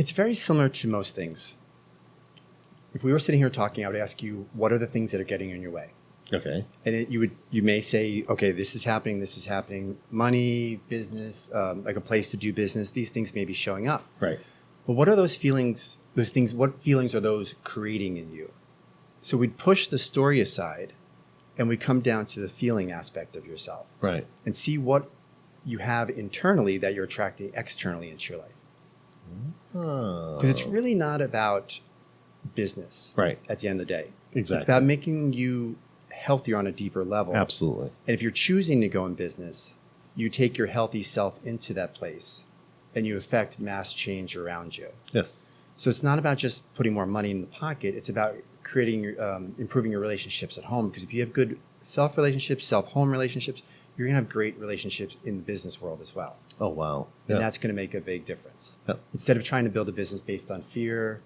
It's very similar to most things. If we were sitting here talking, I would ask you, what are the things that are getting in your way? Okay. And you may say, okay, this is happening. Money, business, like a place to do business. These things may be showing up. Right. But what are those feelings? Those things. What feelings are those creating in you? So we'd push the story aside, and we come down to the feeling aspect of yourself. Right. And see what you have internally that you're attracting externally into your life. Because it's really not about business. Right. At the end of the day. Exactly. It's about making you healthier on a deeper level. Absolutely. And if you're choosing to go in business, you take your healthy self into that place and you affect mass change around you. Yes. So it's not about just putting more money in the pocket. It's about creating, improving your relationships at home. Because if you have good self-relationships, self-home relationships, you're going to have great relationships in the business world as well. Oh, wow. And that's going to make a big difference. Yep. Instead of trying to build a business based on fear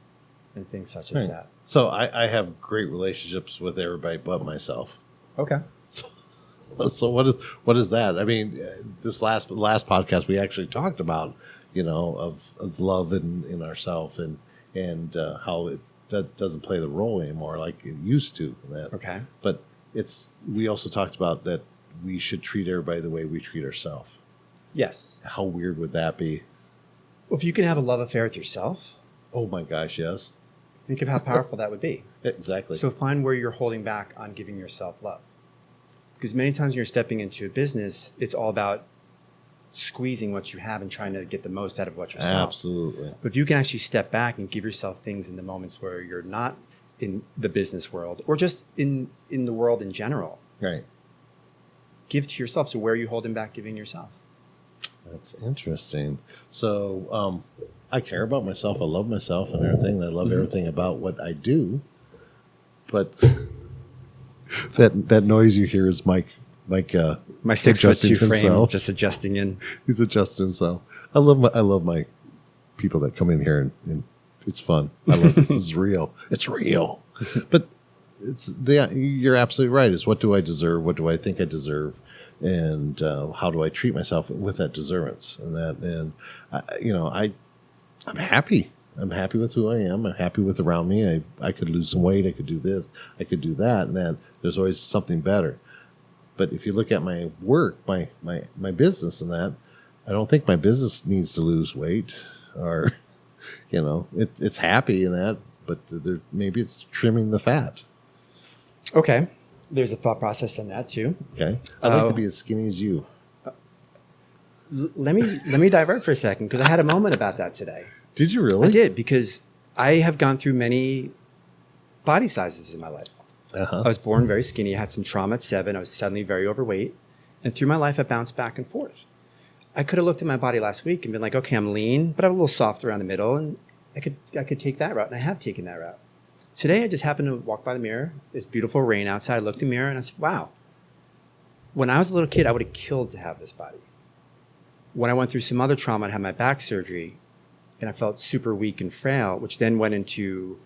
and things such as that. So I have great relationships with everybody but myself. Okay. So what is that? I mean, this last podcast we actually talked about, of love in ourselves and how that doesn't play the role anymore like it used to. Okay. But we also talked about that we should treat everybody the way we treat ourselves. Yes. How weird would that be? Well, if you can have a love affair with yourself. Oh my gosh, yes. Think of how powerful that would be. Exactly. So find where you're holding back on giving yourself love. Because many times when you're stepping into a business, it's all about squeezing what you have and trying to get the most out of what yourself. Absolutely. But if you can actually step back and give yourself things in the moments where you're not in the business world or just in the world in general. Right. Give to yourself. So where are you holding back giving yourself? That's interesting. So I care about myself. I love myself and everything. And I love everything about what I do. But that noise you hear is Mike. My 6'2" frame just adjusting in. He's adjusting himself. I love my people that come in here and it's fun. I love this. This is real. It's real. But you're absolutely right. It's what do I deserve? What do I think I deserve? And how do I treat myself with that deservance I'm happy. I'm happy with who I am. I'm happy with around me. I could lose some weight. I could do this. I could do that. And then there's always something better. But if you look at my work, my business and that, I don't think my business needs to lose weight or, it's happy in that, but maybe it's trimming the fat. Okay. There's a thought process on that too. Okay. I'd like to be as skinny as you. Let me divert for a second because I had a moment about that today. Did you really? I did because I have gone through many body sizes in my life. Uh-huh. I was born very skinny. I had some trauma at 7. I was suddenly very overweight. And through my life, I bounced back and forth. I could have looked at my body last week and been like, okay, I'm lean, but I'm a little soft around the middle. And I could take that route. And I have taken that route. Today, I just happened to walk by the mirror. It's beautiful rain outside. I looked in the mirror and I said, wow. When I was a little kid, I would have killed to have this body. When I went through some other trauma, I had my back surgery and I felt super weak and frail, which then went into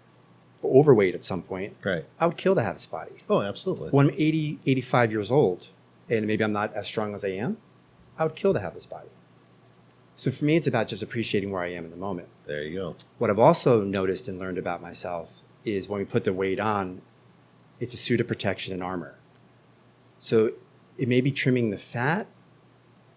overweight at some point. Right. I would kill to have this body. Oh, absolutely. When I'm 80, 85 years old and maybe I'm not as strong as I am, I would kill to have this body. So for me, it's about just appreciating where I am in the moment. There you go. What I've also noticed and learned about myself is when we put the weight on, it's a suit of protection and armor. So it may be trimming the fat,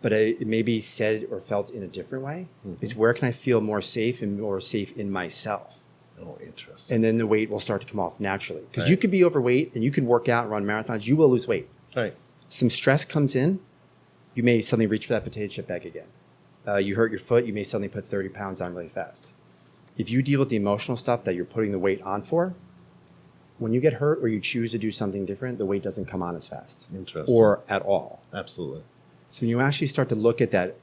but it may be said or felt in a different way. Mm-hmm. It's where can I feel more safe and more safe in myself. Oh, interesting. And then the weight will start to come off naturally. Because you could be overweight and you could work out and run marathons. You will lose weight. Right. Some stress comes in, you may suddenly reach for that potato chip bag again. You hurt your foot, you may suddenly put 30 pounds on really fast. If you deal with the emotional stuff that you're putting the weight on for, when you get hurt or you choose to do something different, the weight doesn't come on as fast. Interesting. Or at all. Absolutely. So when you actually start to look at that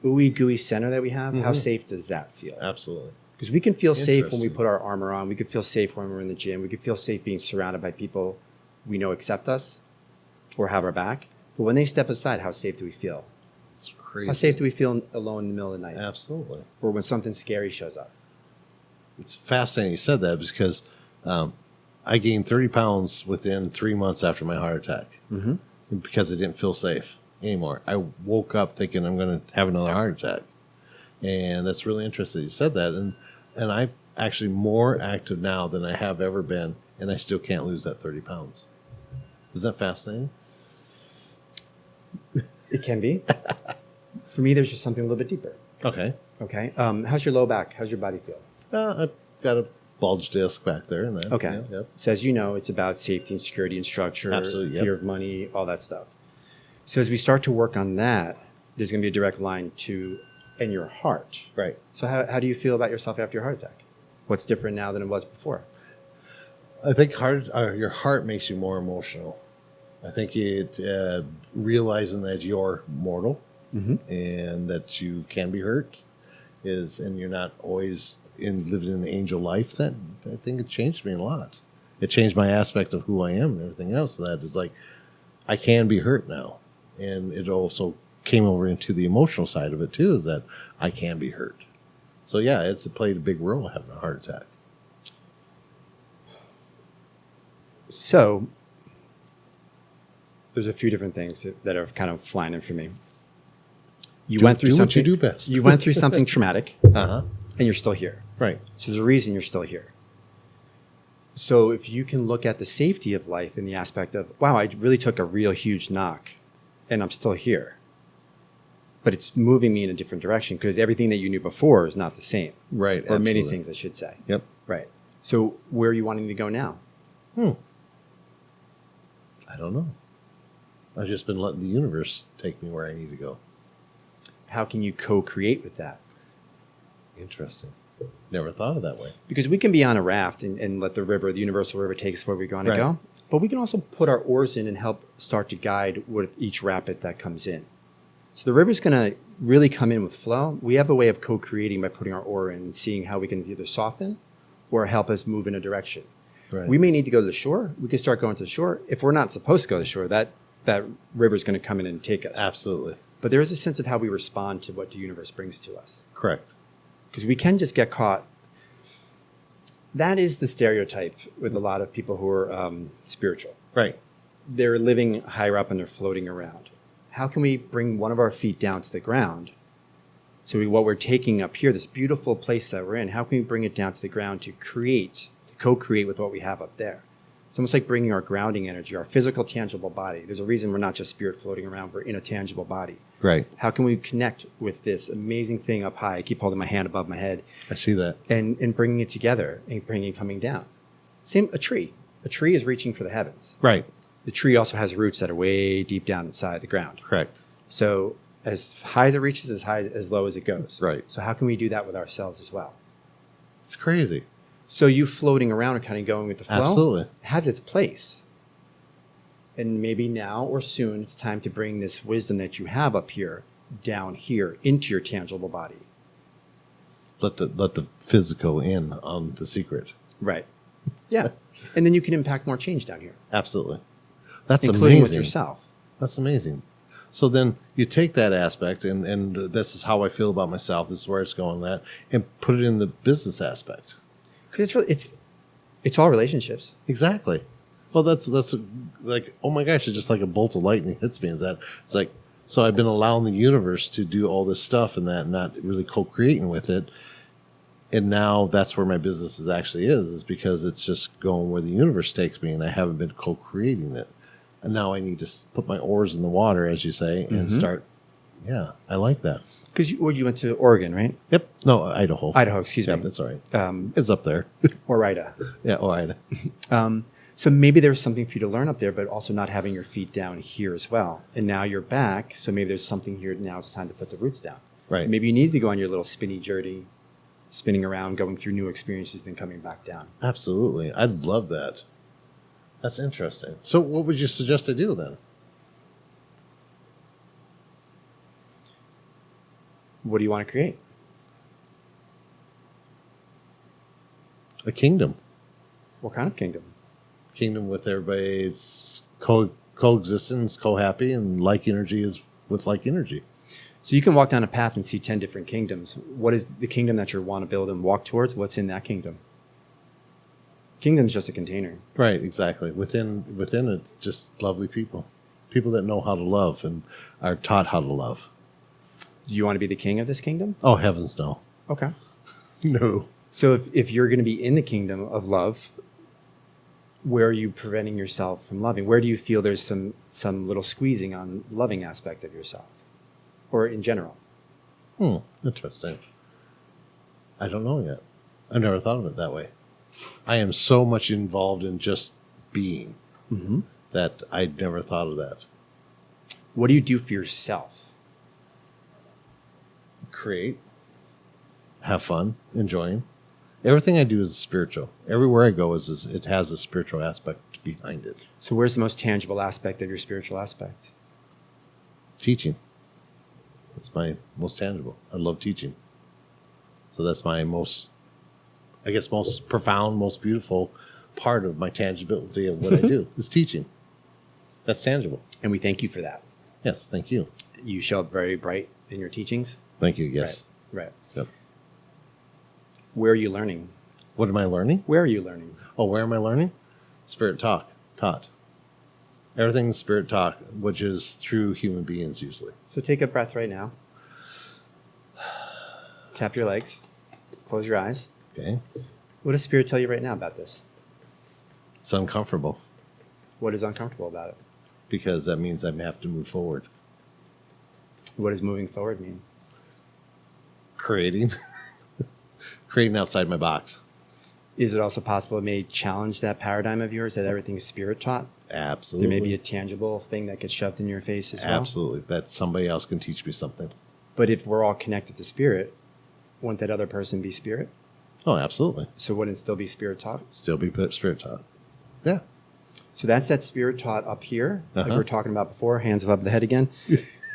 ooey gooey center that we have, how safe does that feel? Absolutely. Because we can feel safe when we put our armor on. We can feel safe when we're in the gym. We can feel safe being surrounded by people we know accept us or have our back. But when they step aside, how safe do we feel? It's crazy. How safe do we feel alone in the middle of the night? Absolutely. Or when something scary shows up? It's fascinating you said that because I gained 30 pounds within 3 months after my heart attack because I didn't feel safe anymore. I woke up thinking I'm going to have another heart attack. And that's really interesting you said that. And I'm actually more active now than I have ever been, and I still can't lose that 30 pounds. Is that fascinating? It can be. For me, there's just something a little bit deeper. Okay. Okay. How's your low back? How's your body feel? I've got a bulge disc back there. And that, okay. Yeah, yep. So as you know, it's about safety and security and structure, Absolutely, fear of money, all that stuff. So as we start to work on that, there's going to be a direct line to and your heart. Right. So how do you feel about yourself after your heart attack? What's different now than it was before? I think your heart makes you more emotional. I think it realizing that you're mortal and that you can be hurt and you're not always living in the angel life. That I think it changed me a lot. It changed my aspect of who I am and everything else. That is like I can be hurt now, and it also came over into the emotional side of it too. Is that I can be hurt. So yeah, it played a big role having a heart attack. So there's a few different things that are kind of flying in for me. You went through something. What you do best. You went through something traumatic, and you're still here. Right. So there's a reason you're still here. So if you can look at the safety of life in the aspect of, wow, I really took a real huge knock, and I'm still here. But it's moving me in a different direction because everything that you knew before is not the same. Right. Or many things, I should say. Yep. Right. So where are you wanting to go now? I don't know. I've just been letting the universe take me where I need to go. How can you co-create with that? Interesting. Never thought of that way. Because we can be on a raft and let the universal river take us where we're going to go. But we can also put our oars in and help start to guide with each rapid that comes in. So the river's going to really come in with flow. We have a way of co-creating by putting our oar in and seeing how we can either soften or help us move in a direction. Right. We may need to go to the shore. We can start going to the shore. If we're not supposed to go to the shore, that river's going to come in and take us. Absolutely. But there is a sense of how we respond to what the universe brings to us. Correct. Because we can just get caught. That is the stereotype with a lot of people who are spiritual. Right. They're living higher up and they're floating around. How can we bring one of our feet down to the ground? So what we're taking up here, this beautiful place that we're in, how can we bring it down to the ground to co-create with what we have up there? It's almost like bringing our grounding energy, our physical, tangible body. There's a reason we're not just spirit floating around. We're in a tangible body. Right. How can we connect with this amazing thing up high? I keep holding my hand above my head. I see that. And bringing it together and bringing it coming down. Same, a tree. A tree is reaching for the heavens. Right. The tree also has roots that are way deep down inside the ground. Correct. So as high as it reaches, as low as it goes. Right. So how can we do that with ourselves as well? It's crazy. So you floating around and kind of going with the flow Absolutely. has its place. And maybe now or soon it's time to bring this wisdom that you have up here, down here, into your tangible body. Let the physical in on the secret. Right. Yeah. And then you can impact more change down here. Absolutely. That's including amazing. with yourself. That's amazing. So then you take that aspect, and this is how I feel about myself. This is where it's going. That and put it in the business aspect. Because it's all relationships. Exactly. Well, that's like, oh my gosh, it's just like a bolt of lightning hits me. It's like, so I've been allowing the universe to do all this stuff and that, and not really co-creating with it. And now that's where my business is because it's just going where the universe takes me, and I haven't been co-creating it. And now I need to put my oars in the water, as you say, and start. Yeah, I like that. Because you went to Oregon, right? Yep. No, Idaho. Idaho, excuse me. That's all right. It's up there. Orida. Yeah, Orida. So maybe there's something for you to learn up there, but also not having your feet down here as well. And now you're back, so maybe there's something here. Now it's time to put the roots down. Right. Maybe you need to go on your little spinny journey, spinning around, going through new experiences, then coming back down. Absolutely. I'd love that. That's interesting. So what would you suggest I do then? What do you want to create? A kingdom. What kind of kingdom? Kingdom with everybody's coexistence, co-happy, and like energy is with like energy. So you can walk down a path and see 10 different kingdoms. What is the kingdom that you want to build and walk towards? What's in that kingdom? Kingdom's just a container. Right, exactly. Within it's just lovely people. People that know how to love and are taught how to love. Do you want to be the king of this kingdom? Oh, heavens no. Okay. No. So if you're going to be in the kingdom of love, where are you preventing yourself from loving? Where do you feel there's some little squeezing on the loving aspect of yourself, or in general? Interesting. I don't know yet. I've never thought of it that way. I am so much involved in just being that I'd never thought of that. What do you do for yourself? Create, have fun, enjoying. Everything I do is spiritual. Everywhere I go is it has a spiritual aspect behind it. So where's the most tangible aspect of your spiritual aspect? Teaching. That's my most tangible. I love teaching. So that's my most profound, most beautiful part of my tangibility of what I do is teaching. That's tangible. And we thank you for that. Yes, thank you. You show up very bright in your teachings. Thank you, yes. Right. Yep. Where are you learning? What am I learning? Where are you learning? Oh, where am I learning? Spirit taught. Everything's spirit taught, which is through human beings usually. So take a breath right now. Tap your legs. Close your eyes. Okay. What does spirit tell you right now about this? It's uncomfortable. What is uncomfortable about it? Because that means I have to move forward. What does moving forward mean? Creating outside my box. Is it also possible it may challenge that paradigm of yours that everything is spirit taught? Absolutely. There may be a tangible thing that gets shoved in your face as well? Absolutely. That somebody else can teach me something. But if we're all connected to spirit, wouldn't that other person be spirit? Oh, absolutely. So wouldn't it still be spirit taught? Still be spirit taught. Yeah. So that's that spirit taught up here, like we were talking about before, hands above the head again,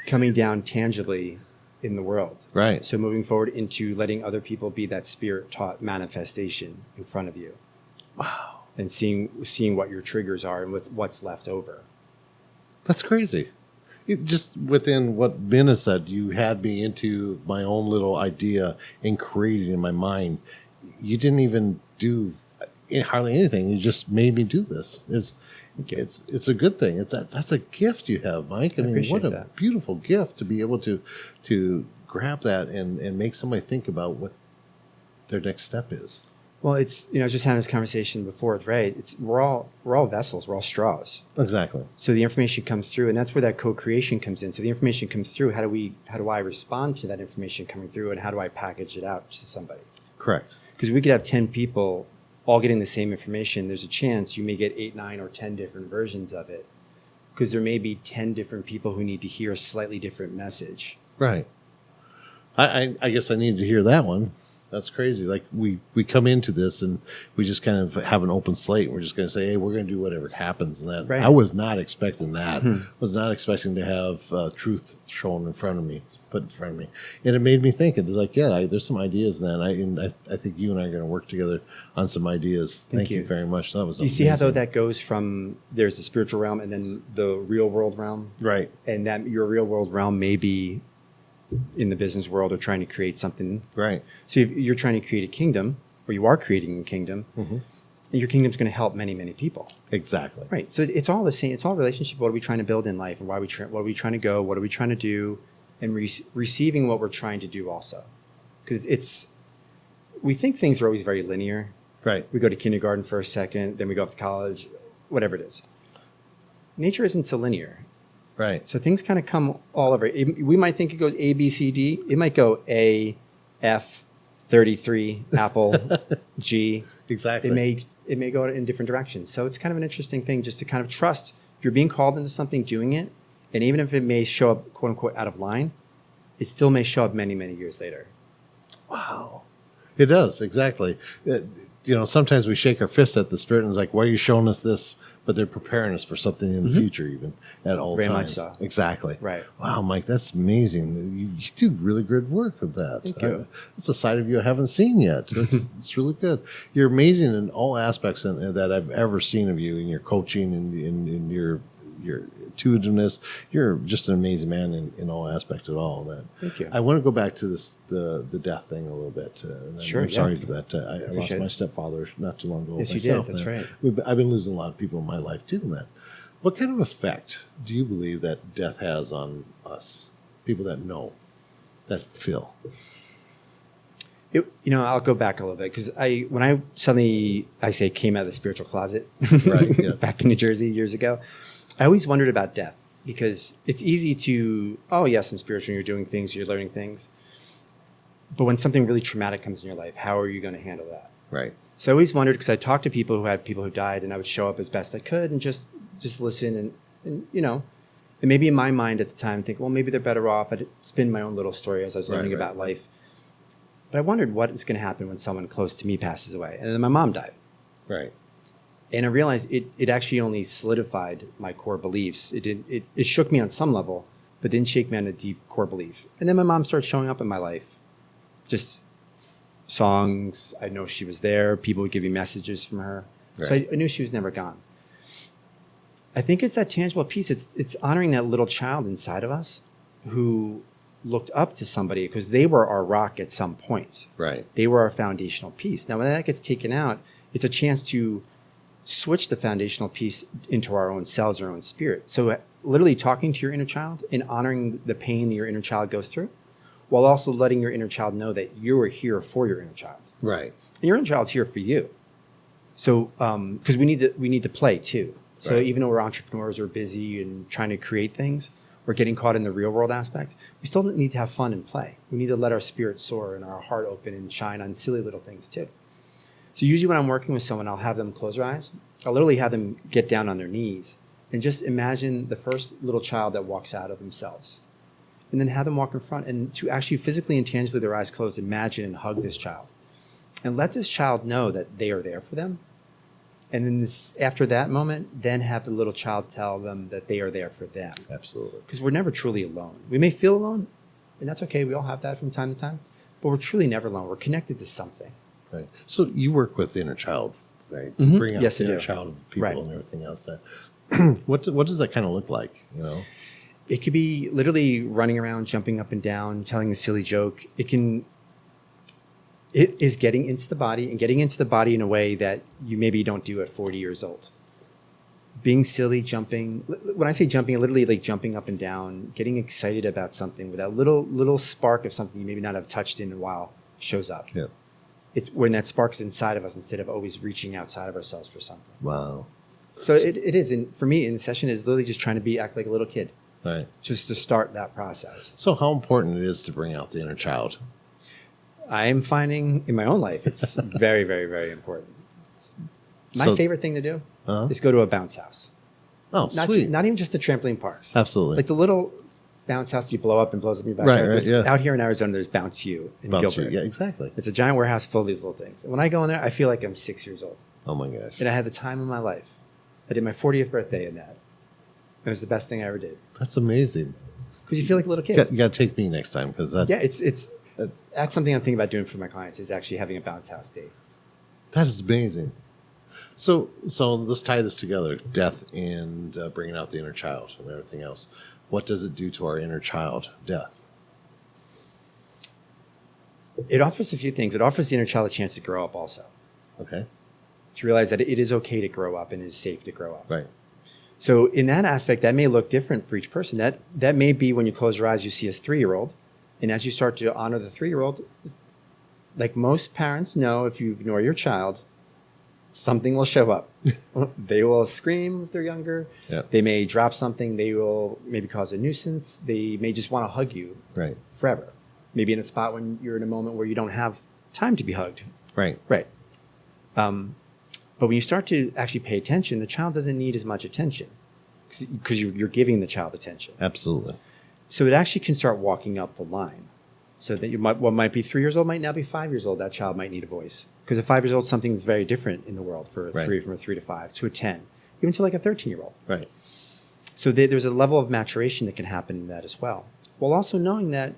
coming down tangibly in the world. Right. So moving forward into letting other people be that spirit taught manifestation in front of you. Wow. And seeing what your triggers are and what's left over. That's crazy. Just within what Ben has said, you had me into my own little idea and creating in my mind. You didn't even do hardly anything. You just made me do this. It's a good thing. That's a gift you have, Mike. I mean, what a beautiful gift to be able to grab that and make somebody think about what their next step is. Well, it's, I was just having this conversation before with Ray. We're all vessels. We're all straws. Exactly. So the information comes through, and that's where that co-creation comes in. So the information comes through. How do I respond to that information coming through, and how do I package it out to somebody? Correct. Because we could have 10 people all getting the same information. There's a chance you may get 8, 9, or 10 different versions of it, because there may be 10 different people who need to hear a slightly different message. Right. I guess I needed to hear that one. That's crazy. Like we come into this and we just kind of have an open slate. We're just going to say, hey, we're going to do whatever happens. And that I was not expecting that. Was not expecting to have truth shown in front of me, put in front of me. And it made me think. It was like, there's some ideas then. I think you and I are going to work together on some ideas. Thank you very much. That was amazing. You see how though that goes from there's the spiritual realm and then the real world realm? Right. And that your real world realm may be in the business world or trying to create something. Right. So if you're trying to create a kingdom, or you are creating a kingdom, your kingdom's going to help many, many people. Exactly. Right. So it's all the same. It's all relationship. What are we trying to build in life, and what are we trying to go? What are we trying to do? And receiving what we're trying to do also. Because we think things are always very linear. Right. We go to kindergarten first, second, then we go up to college, whatever it is. Nature isn't so linear. Right. So things kind of come all over. We might think it goes A, B, C, D. It might go A, F, 33, Apple, G. Exactly. It may go in different directions. So it's kind of an interesting thing just to kind of trust. If you're being called into something, doing it, and even if it may show up, quote unquote, out of line, it still may show up many, many years later. Wow. It does. Exactly. Sometimes we shake our fist at the spirit and it's like, why are you showing us this? But they're preparing us for something in the future, even at all times. Very much so. Exactly. Right. Wow, Mike, that's amazing. You do really good work with that. Thank you. That's a side of you I haven't seen yet. It's really good. You're amazing in all aspects that I've ever seen of you in your coaching and in your intuitiveness. You're just an amazing man in all aspects of all that. Thank you. I want to go back to the death thing a little bit. Sure. I'm sorry for that. I lost my stepfather not too long ago. Yes, myself. you did. That's right. I've been losing a lot of people in my life doing that. What kind of effect do you believe that death has on us, people that know that feel? I'll go back a little bit because when I suddenly came out of the spiritual closet right, yes. back in New Jersey years ago, I always wondered about death because it's easy to, oh yes, I'm spiritual, you're doing things, you're learning things. But when something really traumatic comes in your life, how are you going to handle that? Right. So I always wondered because I talked to people who had people who died, and I would show up as best I could and just listen and maybe in my mind at the time think, well, maybe they're better off. I'd spin my own little story as I was learning about life. But I wondered what is going to happen when someone close to me passes away. And then my mom died. Right. And I realized it actually only solidified my core beliefs. It shook me on some level, but didn't shake me on a deep core belief. And then my mom started showing up in my life. Just songs. I know she was there. People would give me messages from her. Right. So I knew she was never gone. I think it's that tangible piece. It's honoring that little child inside of us who looked up to somebody because they were our rock at some point. Right. They were our foundational piece. Now, when that gets taken out, it's a chance to switch the foundational piece into our own selves, our own spirit. So literally talking to your inner child and honoring the pain that your inner child goes through, while also letting your inner child know that you are here for your inner child. Right. And your inner child's here for you. So, because we need to play too. So even though we're entrepreneurs, we're busy and trying to create things, we're getting caught in the real world aspect. We still need to have fun and play. We need to let our spirit soar and our heart open and shine on silly little things too. So usually when I'm working with someone, I'll have them close their eyes. I'll literally have them get down on their knees and just imagine the first little child that walks out of themselves. And then have them walk in front and to actually physically and tangibly, their eyes closed, imagine and hug this child. And let this child know that they are there for them. And then after that moment, then have the little child tell them that they are there for them. Absolutely. Because we're never truly alone. We may feel alone, and that's okay. We all have that from time to time. But we're truly never alone. We're connected to something. Right. So you work with the inner child, right? Mm-hmm. Bring out the inner child of people and everything else. That what does that kind of look like? It could be literally running around, jumping up and down, telling a silly joke. It is getting into the body and getting into the body in a way that you maybe don't do at 40 years old. Being silly, jumping. When I say jumping, literally like jumping up and down, getting excited about something with that little spark of something you maybe not have touched in a while shows up. Yeah. It's when that spark's inside of us instead of always reaching outside of ourselves for something. Wow. So it is. And for me, in the session is literally just trying to act like a little kid. Right. Just to start that process. So how important it is to bring out the inner child? I am finding in my own life, it's very, very, very important. My favorite thing to do is go to a bounce house. Oh, sweet. Not even just the trampoline parks. Absolutely. Like the little bounce house you blow up and blows up your backyard. Right, yeah. Out here in Arizona, there's Bounce You in Gilbert. Yeah, exactly. It's a giant warehouse full of these little things. And when I go in there, I feel like I'm 6 years old. Oh my gosh. And I had the time of my life. I did my 40th birthday in that. It was the best thing I ever did. That's amazing. Because you feel like a little kid. You got to take me next time because that's something I'm thinking about doing for my clients is actually having a bounce house day. That is amazing. So let's tie this together: death and bringing out the inner child and everything else. What does it do to our inner child? Death. It offers a few things. It offers the inner child a chance to grow up, also. Okay. To realize that it is okay to grow up and it is safe to grow up. Right. So in that aspect, that may look different for each person. That may be when you close your eyes, you see a 3-year-old. And as you start to honor the 3-year-old, like most parents know, if you ignore your child, something will show up. They will scream if they're younger. Yep. They may drop something. They will maybe cause a nuisance. They may just want to hug you forever. Maybe in a spot when you're in a moment where you don't have time to be hugged. Right. But when you start to actually pay attention, the child doesn't need as much attention because you're giving the child attention. Absolutely. So it actually can start walking up the line. So that what might be 3 years old might now be 5 years old. That child might need a voice. Because at 5 years old, something's very different in the world for a 3, from a 3 to 5 to a 10, even to like a 13-year-old. Right. So there's a level of maturation that can happen in that as well. While also knowing that,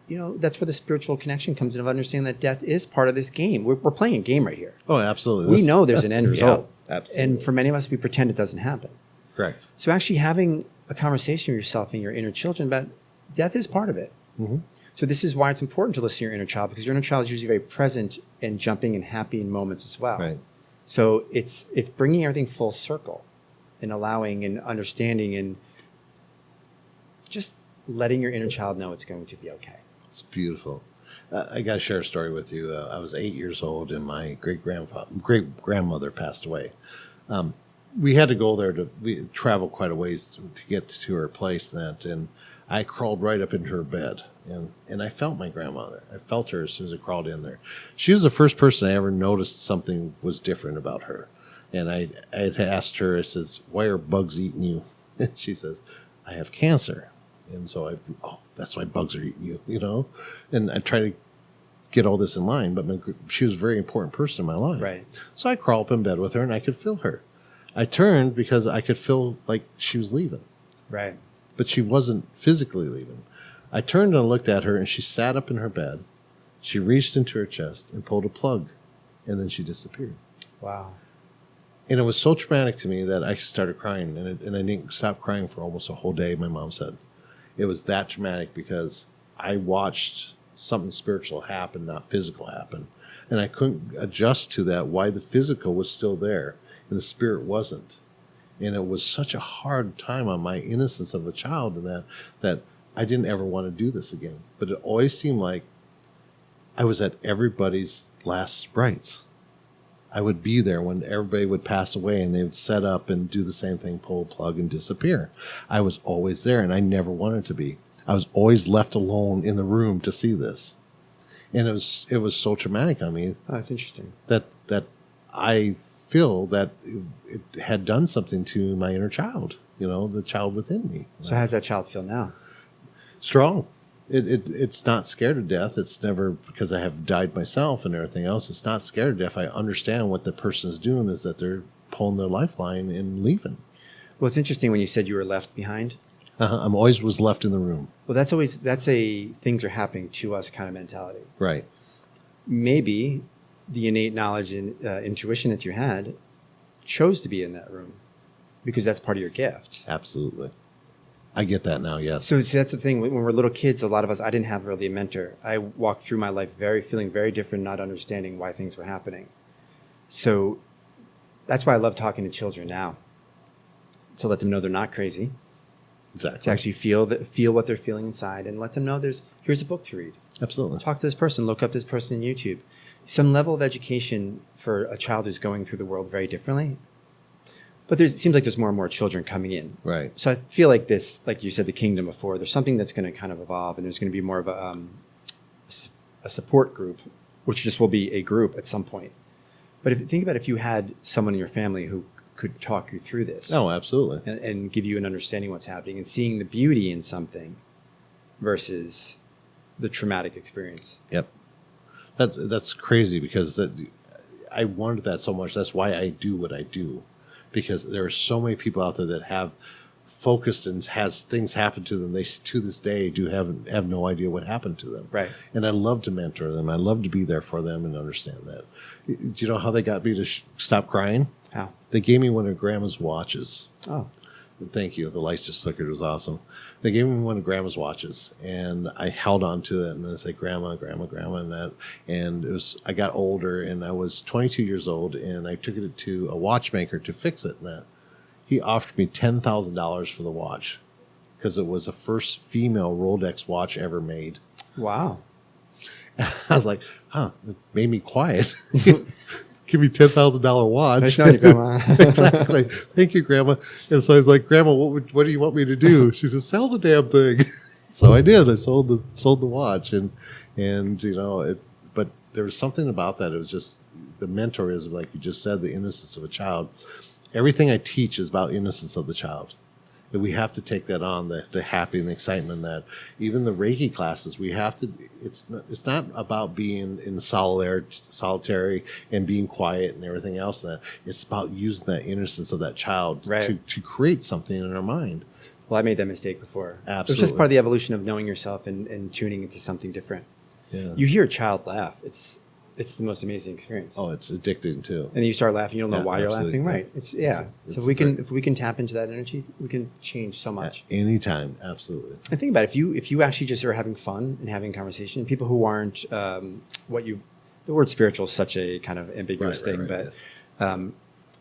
that's where the spiritual connection comes in of understanding that death is part of this game. We're playing a game right here. Oh, absolutely. We know there's an end result. Absolutely. And for many of us, we pretend it doesn't happen. Correct. So actually having a conversation with yourself and your inner children about death is part of it. Mm-hmm. So this is why it's important to listen to your inner child, because your inner child is usually very present and jumping and happy in moments as well. Right. So it's bringing everything full circle and allowing and understanding and just letting your inner child know it's going to be okay. It's beautiful. I got to share a story with you. I was 8 years old, and my great grandmother passed away. We had to go there we travel quite a ways to get to her place. And I crawled right up into her bed, and I felt my grandmother. I felt her as soon as I crawled in there. She was the first person I ever noticed something was different about her. And I had asked her, I says, "Why are bugs eating you?" And she says, "I have cancer." And so that's why bugs are eating you, you know? And I try to get all this in line, but she was a very important person in my life. Right. So I crawled up in bed with her, and I could feel her. I turned because I could feel like she was leaving. Right. But she wasn't physically leaving. I turned and looked at her, and she sat up in her bed. She reached into her chest and pulled a plug, and then she disappeared. Wow. And it was so traumatic to me that I started crying, and I didn't stop crying for almost a whole day, my mom said. It was that traumatic because I watched something spiritual happen, not physical happen. And I couldn't adjust to that, why the physical was still there and the spirit wasn't. And it was such a hard time on my innocence of a child and that I didn't ever want to do this again. But it always seemed like I was at everybody's last rites. I would be there when everybody would pass away and they would set up and do the same thing, pull a plug and disappear. I was always there, and I never wanted to be. I was always left alone in the room to see this. And it was so traumatic on me. Oh, that's interesting. That I feel that it had done something to my inner child, the child within me. So how does that child feel now? Strong. It's not scared of death. It's never, because I have died myself and everything else, it's not scared of death. I understand what the person is doing is that they're pulling their lifeline and leaving. Well, it's interesting when you said you were left behind. I'm always was left in the room. Well, that's a things are happening to us kind of mentality. Right. Maybe the innate knowledge and intuition that you had chose to be in that room because that's part of your gift. Absolutely. I get that now, yes. So see, that's the thing. When we're little kids, a lot of us, I didn't have really a mentor. I walked through my life feeling very different, not understanding why things were happening. So that's why I love talking to children now, to let them know they're not crazy. Exactly. To actually feel what they're feeling inside and let them know here's a book to read. Absolutely. Talk to this person. Look up this person on YouTube. Some level of education for a child who's going through the world very differently. But it seems like there's more and more children coming in. Right. So I feel like this, like you said, the kingdom before, there's something that's going to kind of evolve, and there's going to be more of a support group, which just will be a group at some point. But think about if you had someone in your family who could talk you through this. Oh, absolutely. And give you an understanding of what's happening and seeing the beauty in something versus the traumatic experience. Yep. That's crazy because I wanted that so much. That's why I do what I do. Because there are so many people out there that have focused and has things happen to them. They, to this day, do have no idea what happened to them. Right. And I love to mentor them. I love to be there for them and understand that. Do you know how they got me to stop crying? How? They gave me one of Grandma's watches. Oh. Thank you. The lights just flickered. It was awesome. They gave me one of Grandma's watches, and I held on to it, and I said, "Grandma, Grandma, Grandma," and that. And I got older, and I was 22 years old, and I took it to a watchmaker to fix it. And that he offered me $10,000 for the watch because it was the first female Rolex watch ever made. Wow. And I was like, "Huh?" It made me quiet. Give me $10,000 watch. Nice knowing you, Grandma. Exactly. Thank you, Grandma. And so I was like, "Grandma, what do you want me to do?" She said, "Sell the damn thing." So I did. I sold the watch, and but there was something about that. It was just the mentor is, like you just said, the innocence of a child. Everything I teach is about innocence of the child. That we have to take that on, the happy and the excitement, that even the Reiki classes, we have to, it's not about being in solitary and being quiet and everything else. That it's about using that innocence of that child to create something in our mind. Well, I made that mistake before. Absolutely. It was just part of the evolution of knowing yourself and tuning into something different. Yeah. You hear a child laugh. It's the most amazing experience. Oh, it's addicting too. And then you start laughing. You don't know why you're laughing. Right. So if we can tap into that energy, we can change so much. At any time, absolutely. And think about it, if you actually just are having fun and having conversation, people who aren't the word spiritual is such a kind of ambiguous thing, but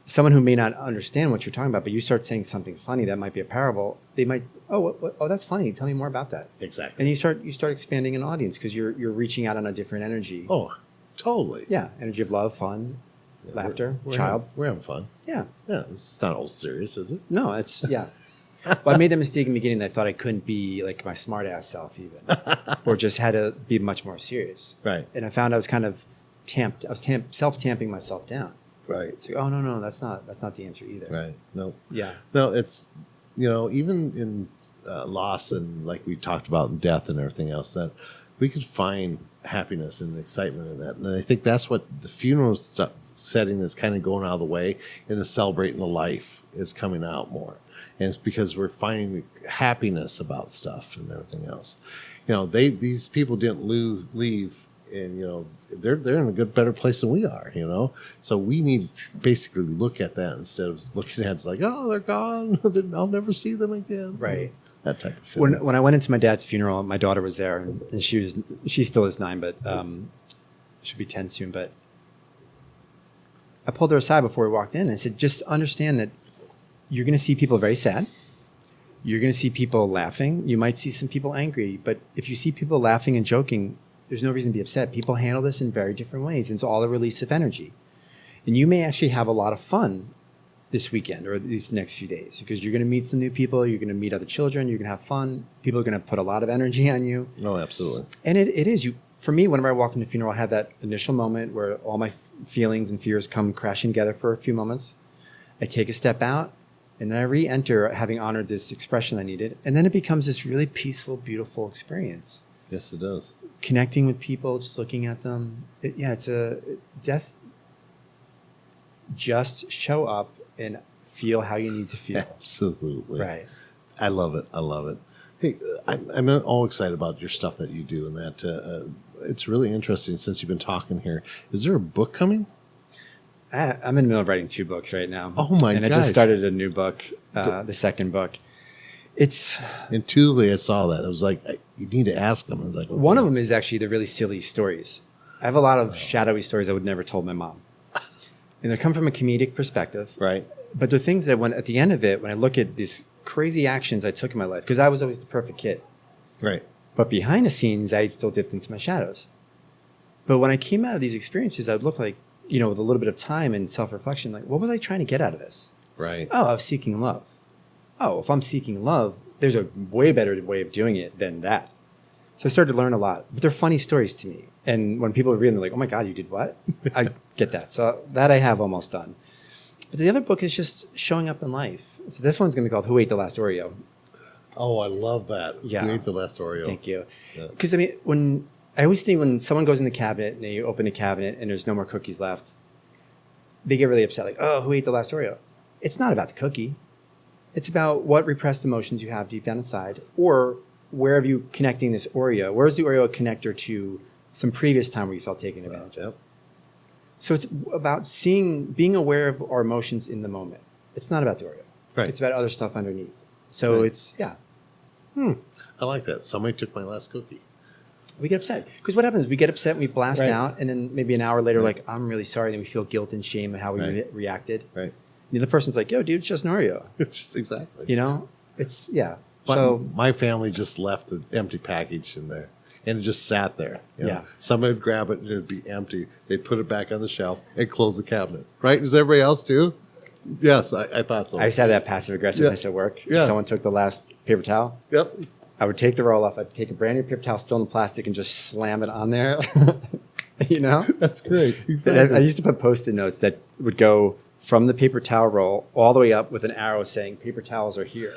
someone who may not understand what you're talking about, but you start saying something funny that might be a parable, they might, oh, that's funny. Tell me more about that. Exactly. And you start expanding an audience because you're reaching out on a different energy. Oh, totally. Yeah, energy of love, fun, laughter, child. We're having fun. Yeah. Yeah, it's not all serious, is it? No, it's, yeah. Well, I made the mistake in the beginning that I thought I couldn't be like my smart ass self even, or just had to be much more serious. Right. And I found I was kind of self-tamping myself down. Right. It's like, oh, no, that's not the answer either. Right. No. Yeah. No, it's, even in loss and like we talked about in death and everything else, that we could find happiness and excitement in that. And I think that's what the funeral setting is kind of going out of the way, and the celebrating the life is coming out more. And it's because we're finding happiness about stuff and everything else. These people didn't leave, and they're in a better place than we are. So we need to basically look at that instead of looking at it like, oh, they're gone, I'll never see them again. Right. That type of feeling. When I went into my dad's funeral, my daughter was there, and she still is 9, but she'll be 10 soon. But I pulled her aside before we walked in and I said, just understand that you're going to see people very sad. You're going to see people laughing. You might see some people angry. But if you see people laughing and joking, there's no reason to be upset. People handle this in very different ways. It's all a release of energy. And you may actually have a lot of fun this weekend or these next few days because you're going to meet some new people. You're going to meet other children. You're going to have fun. People are going to put a lot of energy on you. No, absolutely. And it is. For me, whenever I walk into a funeral, I have that initial moment where all my feelings and fears come crashing together for a few moments. I take a step out. And then I re-enter having honored this expression I needed. And then it becomes this really peaceful, beautiful experience. Yes, it does. Connecting with people, just looking at them. It's a death. Just show up and feel how you need to feel. Absolutely. Right. I love it. I love it. Hey, I'm all excited about your stuff that you do, and that it's really interesting since you've been talking here. Is there a book coming? I'm in the middle of writing 2 books right now. Oh my gosh. And I just started a new book, the second book. It's intuitively I saw that. I was like, you need to ask them. I was like, one of them is actually the really silly stories. I have a lot of shadowy stories I would never told my mom. And they come from a comedic perspective. Right. But they're things that at the end of it, when I look at these crazy actions I took in my life, because I was always the perfect kid. Right. But behind the scenes, I still dipped into my shadows. But when I came out of these experiences, I would look like, with a little bit of time and self-reflection, like, what was I trying to get out of this? Right. Oh, I was seeking love. Oh, if I'm seeking love, there's a way better way of doing it than that. So I started to learn a lot. But they're funny stories to me. And when people read them, they're like, oh my God, you did what? I get that. So that I have almost done. But the other book is just showing up in life. So this one's going to be called Who Ate the Last Oreo? Oh, I love that. Yeah. Who Ate the Last Oreo? Thank you. Because, I always think when someone goes in the cabinet and they open the cabinet and there's no more cookies left, they get really upset. Like, oh, who ate the last Oreo? It's not about the cookie. It's about what repressed emotions you have deep down inside, or where are you connecting this Oreo? Where's the Oreo a connector to some previous time where you felt taken advantage of? Yep. So it's about being aware of our emotions in the moment. It's not about the Oreo. Right. It's about other stuff underneath. So it's, yeah. I like that. Somebody took my last cookie. We get upset. Because what happens is we get upset and we blast out, and then maybe an hour later, like, I'm really sorry. Then we feel guilt and shame at how we reacted. Right. And the other person's like, yo, dude, it's just an Oreo. It's just exactly. It's, yeah. So my family just left an empty package in there, and it just sat there. Yeah. Somebody would grab it, and it would be empty. They'd put it back on the shelf and close the cabinet. Right? Does everybody else too? Yes, I thought so. I used to have that passive aggressiveness at work. Yeah. If someone took the last paper towel, Yep. I would take the roll off. I'd take a brand new paper towel still in plastic and just slam it on there. That's great. Exactly. I used to put Post-it notes that would go from the paper towel roll all the way up with an arrow saying paper towels are here.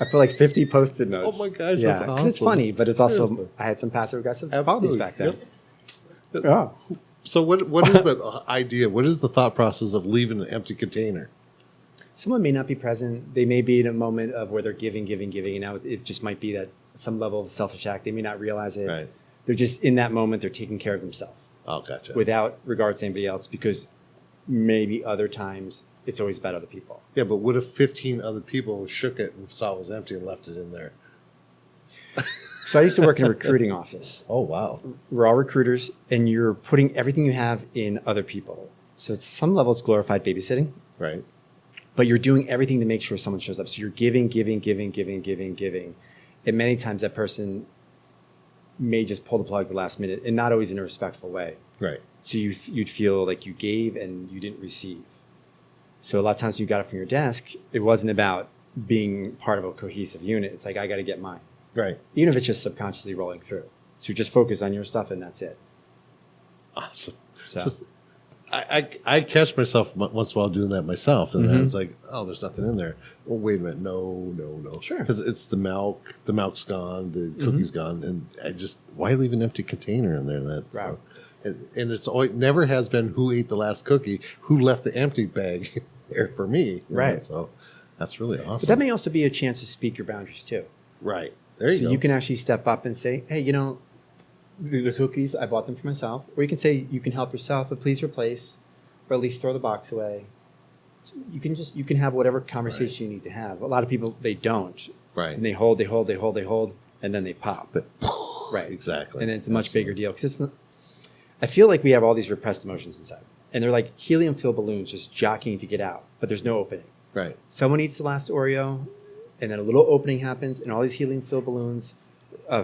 I put like 50 Post-it notes. Oh my gosh, yeah, that's awesome. Because it's funny, but it's also, I had some passive aggressive qualities back then. Yep. Yeah. So what is that idea? What is the thought process of leaving an empty container? Someone may not be present. They may be in a moment of where they're giving, and now it just might be that some level of selfish act. They may not realize it. Right. They're just in that moment. They're taking care of themselves. Oh, gotcha. Without regard to anybody else, because maybe other times it's always about other people. Yeah, but what if 15 other people shook it and saw it was empty and left it in there? So I used to work in a recruiting office. Oh, wow. We're all recruiters, and you're putting everything you have in other people. So at some level, it's glorified babysitting. Right. But you're doing everything to make sure someone shows up. So you're giving. And many times that person may just pull the plug at the last minute, and not always in a respectful way. Right. So you'd feel like you gave and you didn't receive. So a lot of times you got it from your desk, it wasn't about being part of a cohesive unit. It's like, I got to get mine. Right. Even if it's just subconsciously rolling through. So you just focus on your stuff and that's it. Awesome. So. Just, I catch myself once in a while doing that myself. And then it's like, oh, there's nothing in there. Well, wait a minute. No. Sure. Because it's the milk. The milk's gone. The cookie's gone. And why leave an empty container in there? Right. So, and it's always, never has been who ate the last cookie, who left the empty bag there for me. Right. So that's really awesome. But that may also be a chance to speak your boundaries too. Right. There you go. So you can actually step up and say, hey, the cookies, I bought them for myself. Or you can say, you can help yourself, but please replace, or at least throw the box away. So you can have whatever conversation you need to have. A lot of people, they don't. Right. And they hold, and then they pop. Right. Exactly. And then it's a much bigger deal. Because I feel like we have all these repressed emotions inside. And they're like helium-filled balloons just jockeying to get out, but there's no opening. Right. Someone eats the last Oreo, and then a little opening happens, and all these helium-filled balloons,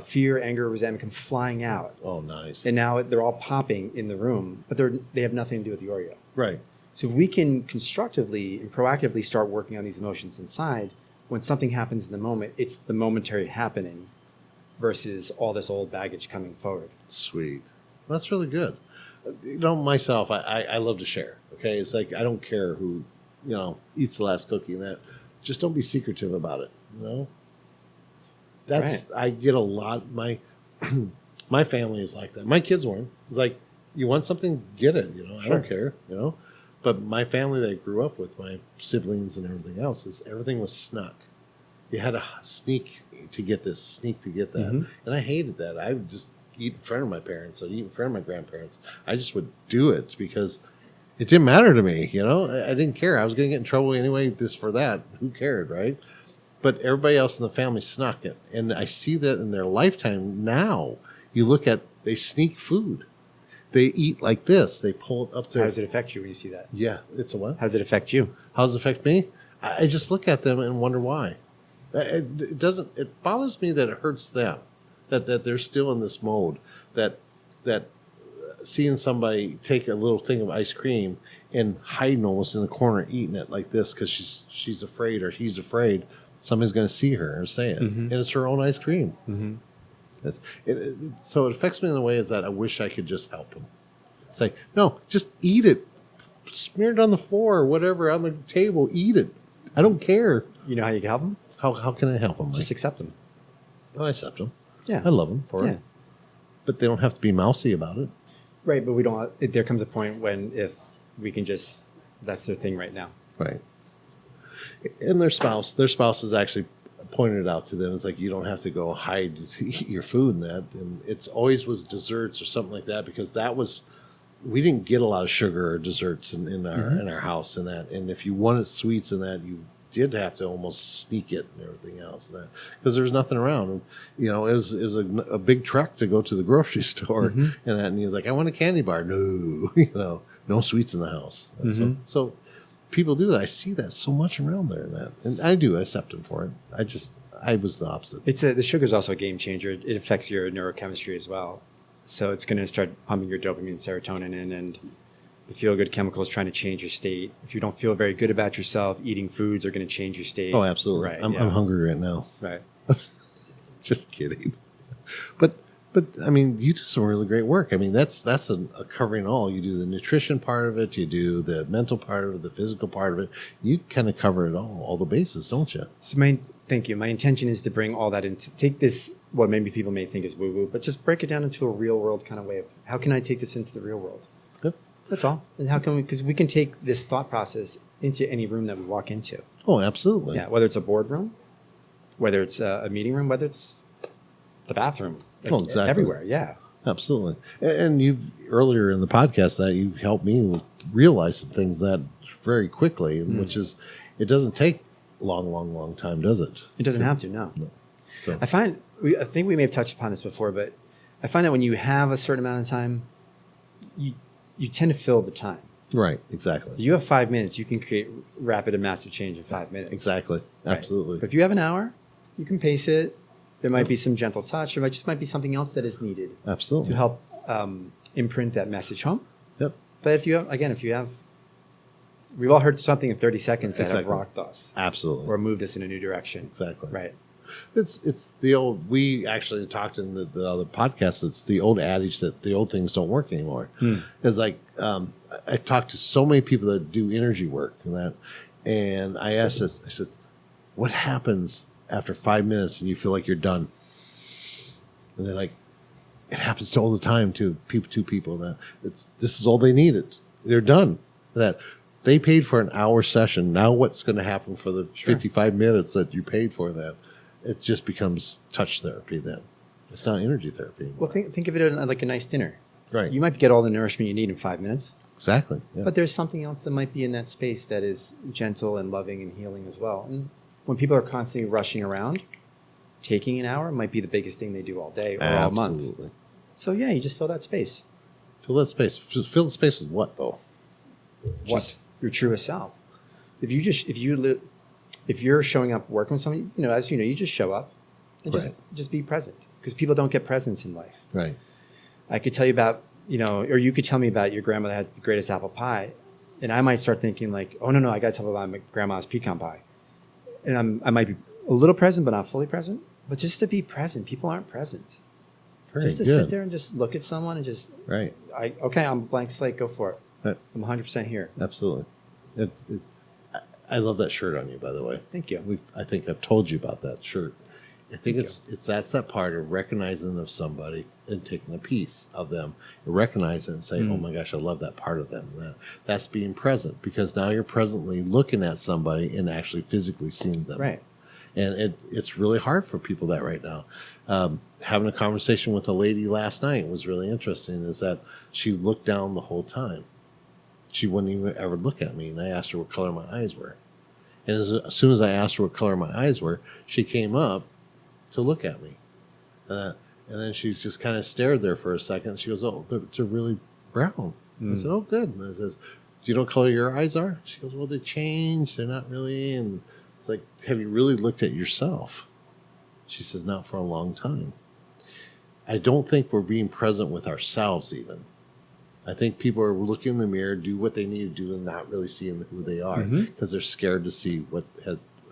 fear, anger, resentment come flying out. Oh, nice. And now they're all popping in the room, but they have nothing to do with the Oreo. Right. So if we can constructively and proactively start working on these emotions inside, when something happens in the moment, it's the momentary happening versus all this old baggage coming forward. Sweet. That's really good. Myself, I love to share. Okay. It's like, I don't care who, eats the last cookie and that. Just don't be secretive about it. That's, right. I get a lot. My family is like that. My kids weren't. It's like, you want something, get it. I don't care, But my family that I grew up with, my siblings and everything else, everything was snuck. You had to sneak to get this, sneak to get that. Mm-hmm. And I hated that. I would just eat in front of my parents. I'd eat in front of my grandparents. I just would do it because it didn't matter to me. I didn't care. I was going to get in trouble anyway, this for that. Who cared, right? But everybody else in the family snuck it. And I see that in their lifetime now. You look at, they sneak food. They eat like this. They pull it up to. How does it affect you when you see that? Yeah, it's a what? How does it affect you? How does it affect me? I just look at them and wonder why. It doesn't. It bothers me that it hurts them, that they're still in this mode. That seeing somebody take a little thing of ice cream and hiding almost in the corner eating it like this because she's afraid or he's afraid somebody's going to see her or say it, and it's her own ice cream. Mm-hmm. So it affects me in a way is that I wish I could just help them. It's like, no, just eat it. Smear it on the floor or whatever on the table. Eat it. I don't care. You know how you can help them? How can I help them? Just accept them. I accept them. Yeah. I love them for it. But they don't have to be mousy about it. Right, but we don't. There comes a point when if we can just, that's their thing right now. Right. And their spouses actually pointed it out to them. It's like, you don't have to go hide to eat your food and that. And it's always was desserts or something like that because we didn't get a lot of sugar or desserts in our house and that. And if you wanted sweets and that, you did have to almost sneak it and everything else because there was nothing around. And, it was a big trek to go to the grocery store and that. And he was like, I want a candy bar. No, no sweets in the house. So people do that. I see that so much around there and that. And I do accept them for it. I was the opposite. The sugar is also a game changer. It affects your neurochemistry as well. So it's going to start pumping your dopamine and serotonin in, and the feel-good chemicals trying to change your state. If you don't feel very good about yourself, eating foods are going to change your state. Oh, absolutely. Right, I'm hungry right now. Right. Just kidding. But I mean, you do some really great work. I mean, that's a covering all. You do the nutrition part of it. You do the mental part of it, the physical part of it. You kind of cover it all the bases, don't you? So thank you. My intention is to bring all that into, take this, what maybe people may think is woo-woo, but just break it down into a real world kind of way of how can I take this into the real world? Yep. That's all. And how can we, because we can take this thought process into any room that we walk into. Oh, absolutely. Yeah. Whether it's a boardroom, whether it's a meeting room, whether it's the bathroom. Exactly. Everywhere. Yeah. Absolutely. And you earlier in the podcast that you helped me realize some things that very quickly, and which is, it doesn't take long time, does it? It doesn't have to, no. So I think we may have touched upon this before, but I find that when you have a certain amount of time, you tend to fill the time. Right. Exactly. You have 5 minutes. You can create rapid and massive change in 5 minutes. Exactly. Absolutely. Right. But if you have an hour, you can pace it. There might be some gentle touch. There might be something else that is needed. Absolutely. To help imprint that message home. Yep. But if you have, we've all heard something in 30 seconds that have rocked us. Absolutely. Or moved us in a new direction. Exactly. Right. It's the old, we actually talked in the other podcast, it's the old adage that the old things don't work anymore. It's like, I talked to so many people that do energy work and I asked this, I said, what happens after 5 minutes and you feel like you're done? And they're like, it happens to all the time to people that this is all they needed. They're done. That they paid for an hour session. Now what's going to happen for the 55 minutes that you paid for that? It just becomes touch therapy then. It's not energy therapy anymore. Well, think of it like a nice dinner. Right. You might get all the nourishment you need in 5 minutes. Exactly. Yeah. But there's something else that might be in that space that is gentle and loving and healing as well. And when people are constantly rushing around, taking an hour might be the biggest thing they do all day or all month. Absolutely. So yeah, you just fill that space. Fill that space. Fill the space with what though? What? Your truest self. If you're showing up working with somebody, as you know, you just show up and just be present, because people don't get presence in life. Right. I could tell you about, or you could tell me about your grandmother had the greatest apple pie, and I might start thinking like, oh no, I got to tell about my grandma's pecan pie, and I might be a little present but not fully present. But just to be present, people aren't present. Just to sit there and just look at someone and just I'm a blank slate, go for it. Right. I'm 100% here. Absolutely. I love that shirt on you, by the way. Thank you. I think I've told you about that shirt. I think that's that part of recognizing of somebody and taking a piece of them, recognize it and say, oh my gosh, I love that part of them. That's being present, because now you're presently looking at somebody and actually physically seeing them. Right. And it's really hard for people that right now. Having a conversation with a lady last night was really interesting, is that she looked down the whole time. She wouldn't even ever look at me. And I asked her what color my eyes were. And as soon as I asked her what color my eyes were, she came up to look at me. And then she's just kind of stared there for a second. She goes, oh, they're really brown. I said, oh, good. And I says, do you know what color your eyes are? She goes, well, they changed. They're not really. And it's like, have you really looked at yourself? She says, not for a long time. I don't think we're being present with ourselves even. I think people are looking in the mirror, do what they need to do, and not really seeing who they are, because they're scared to see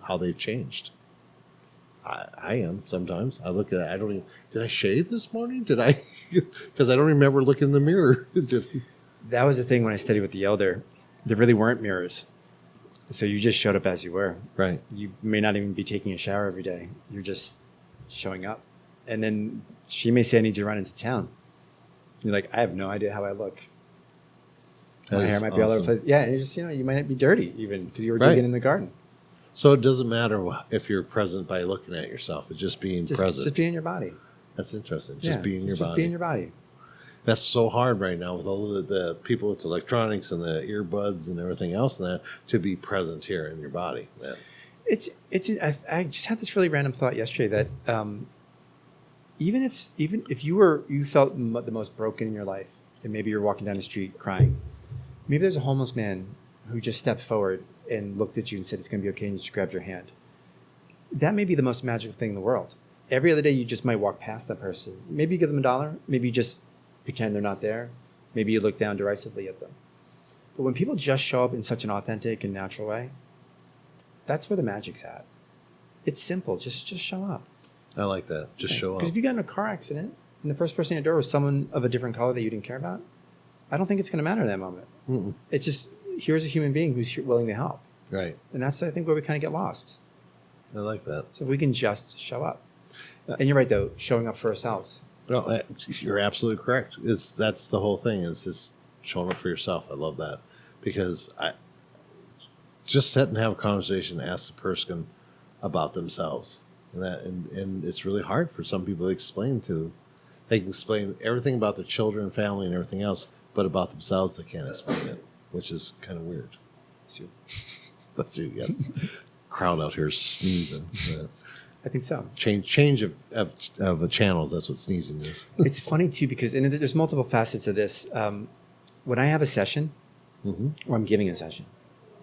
how they've changed. I am sometimes. I look at it. Did I shave this morning? Did I? Because I don't remember looking in the mirror. That was the thing when I studied with the elder. There really weren't mirrors. So you just showed up as you were. Right. You may not even be taking a shower every day. You're just showing up. And then she may say, I need you to run into town. You're like, I have no idea how I look. My hair might be all over the place. Yeah, and you might not be dirty even, because you were digging in the garden. So it doesn't matter if you're present by looking at yourself. It's just being present. Just being your body. That's interesting. Just being your body. Just being your body. That's so hard right now with all of the people with electronics and the earbuds and everything else, and that, to be present here in your body. Yeah. I just had this really random thought yesterday that even if you felt the most broken in your life, and maybe you're walking down the street crying, maybe there's a homeless man who just stepped forward and looked at you and said, it's going to be okay, and just grabbed your hand. That may be the most magical thing in the world. Every other day you just might walk past that person. Maybe you give them $1. Maybe you just pretend they're not there. Maybe you look down derisively at them. But when people just show up in such an authentic and natural way, that's where the magic's at. It's simple. Just show up. I like that. Just show up. Because if you got in a car accident and the first person at your door was someone of a different color that you didn't care about, I don't think it's going to matter in that moment. Mm-mm. It's just, here's a human being who's willing to help. Right. And that's, I think, where we kind of get lost. I like that. So we can just show up. And you're right, though, showing up for ourselves. No, you're absolutely correct. That's the whole thing, is just showing up for yourself. I love that. Because I just sit and have a conversation, ask the person about themselves. And it's really hard for some people to explain to. They can explain everything about their children, family, and everything else, but about themselves they can't explain it, which is kind of weird. That's you, yes. Crowd out here sneezing. I think so. Change of channels. That's what sneezing is. It's funny too, because and there's multiple facets of this. When I have a session, or I'm giving a session.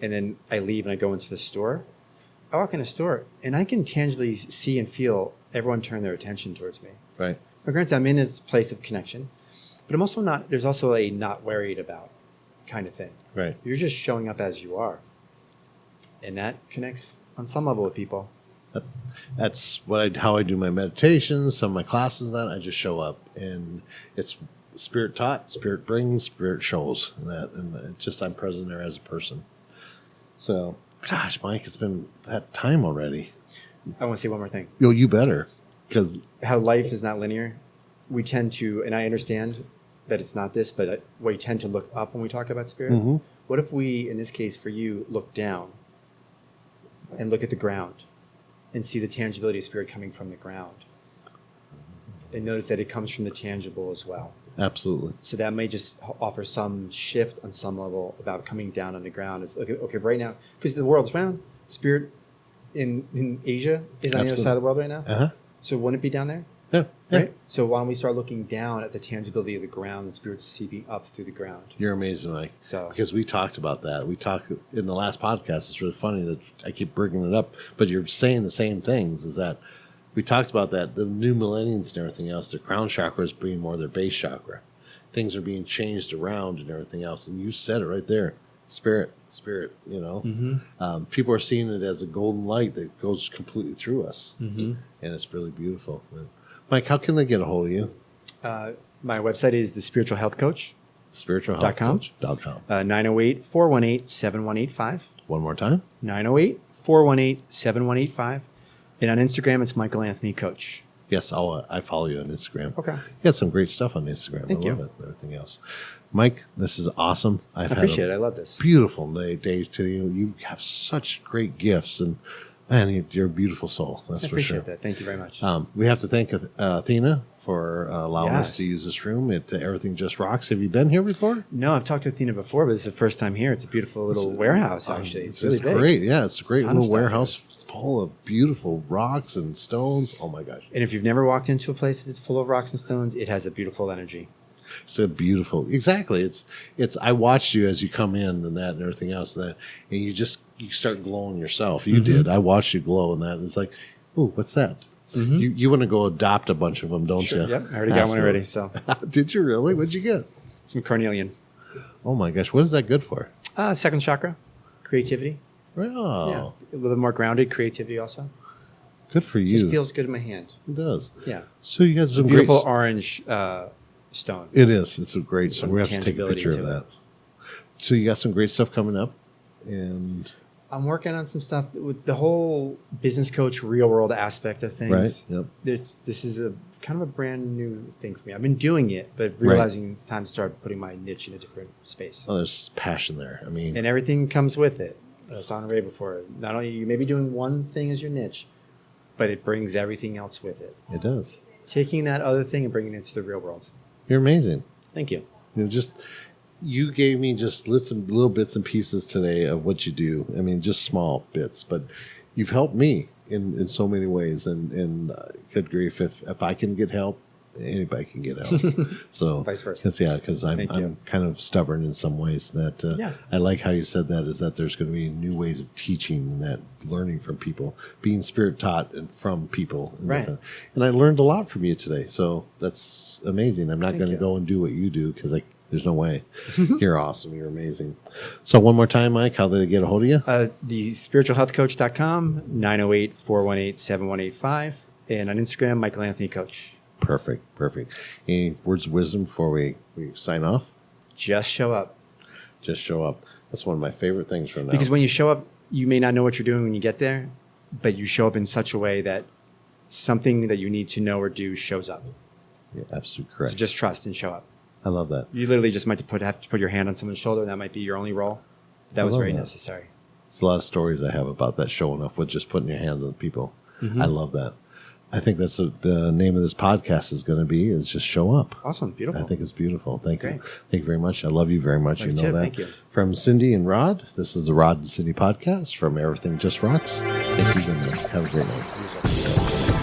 And then I leave and I go into the store. I walk in the store and I can tangibly see and feel everyone turn their attention towards me. Right. But granted, I'm in this place of connection, but I'm also not, there's also a not worried about kind of thing. Right. You're just showing up as you are. And that connects on some level with people. That's how I do my meditations, some of my classes. That I just show up, and it's spirit taught, spirit brings, spirit shows. And it's just I'm present there as a person. So, gosh, Mike, it's been that time already. I want to say one more thing. Yo, you better, because how life is not linear. We tend to, and I understand that it's not this, but we tend to look up when we talk about spirit. Mm-hmm. What if we, in this case for you, look down and look at the ground and see the tangibility of spirit coming from the ground, and notice that it comes from the tangible as well. Absolutely. So that may just offer some shift on some level about coming down on the ground. It's okay right now, because the world's round. Spirit in Asia is on the other side of the world right now. Uh-huh. So wouldn't it be down there? Yeah. Right? So why don't we start looking down at the tangibility of the ground and spirits seeping up through the ground? You're amazing, Mike. So because we talked about that. We talked in the last podcast. It's really funny that I keep bringing it up, but you're saying the same things. Is that we talked about that the new millenniums and everything else. The crown chakra is being more their base chakra. Things are being changed around and everything else. And you said it right there. Spirit. You know, people are seeing it as a golden light that goes completely through us, and it's really beautiful. Mike, how can they get a hold of you? my website is the Spiritual Health Coach. Spiritualhealthcoach.com. 908-418-7185. One more time. 908-418-7185. And on Instagram, it's Michael Anthony Coach. Yes, I follow you on Instagram. Okay. You got some great stuff on Instagram. Thank you. I love it and everything else. Mike, this is awesome. I appreciate it. I love this. Beautiful day to you. You have such great gifts, and man, you're a beautiful soul. That's for sure. I appreciate that. Thank you very much. We have to thank Athena for allowing us to use this room. Everything Just Rocks. Have you been here before? No, I've talked to Athena before, but this is the first time here. It's a beautiful little warehouse, actually. It's really big. Great. Yeah, it's a great little warehouse full of beautiful rocks and stones. Oh, my gosh. And if you've never walked into a place that's full of rocks and stones, it has a beautiful energy. It's a beautiful, exactly. It's. I watched you as you come in and that and everything else, and you start glowing yourself. You did. I watched you glow in that. And it's like, ooh, what's that? You want to go adopt a bunch of them, don't you? Yep, I already got one already. So, did you really? What'd you get? Some carnelian. Oh my gosh, what is that good for? Second chakra, creativity. Oh, yeah, a little bit more grounded creativity also. Good for you. Just feels good in my hand. It does. Yeah. So you got some beautiful orange stone. It is. It's a great. So we have to take a picture of that. So you got some great stuff coming up, and I'm working on some stuff with the whole business coach, real world aspect of things. Right. Yep. This is a kind of a brand new thing for me. I've been doing it, but realizing it's time to start putting my niche in a different space. Oh, there's passion there. I mean, and everything comes with it. I was on the radio before. Not only you may be doing one thing as your niche, but it brings everything else with it. It does. Taking that other thing and bringing it into the real world. You're amazing. Thank you. You gave me just little bits and pieces today of what you do. I mean, just small bits, but you've helped me in so many ways. And good grief, if I can get help, anybody can get help. So vice versa. Because I'm kind of stubborn in some ways. That I like how you said that. Is that there's going to be new ways of teaching and that learning from people, being spirit taught and from people. And and I learned a lot from you today. So that's amazing. I'm not going to go and do what you do because there's no way. You're awesome. You're amazing. So one more time, Mike, how do they get a hold of you? The spiritualhealthcoach.com, 908-418-7185. And on Instagram, Michael Anthony Coach. Perfect. Any words of wisdom before we sign off? Just show up. Just show up. That's one of my favorite things from now. Because when you show up, you may not know what you're doing when you get there, but you show up in such a way that something that you need to know or do shows up. You're absolutely correct. So just trust and show up. I love that. You literally just have to put your hand on someone's shoulder, and that might be your only role. That was very necessary. It's a lot of stories I have about that showing up with just putting your hands on people. I love that. I think that's the name of this podcast is going to be is just show up. Awesome. Beautiful. I think it's beautiful. Thank you. Thank you very much. I love you very much. You know that. Thank you. From Cindy and Rod, this is the Rod and Cindy podcast from Everything Just Rocks. Thank you. Have a great night.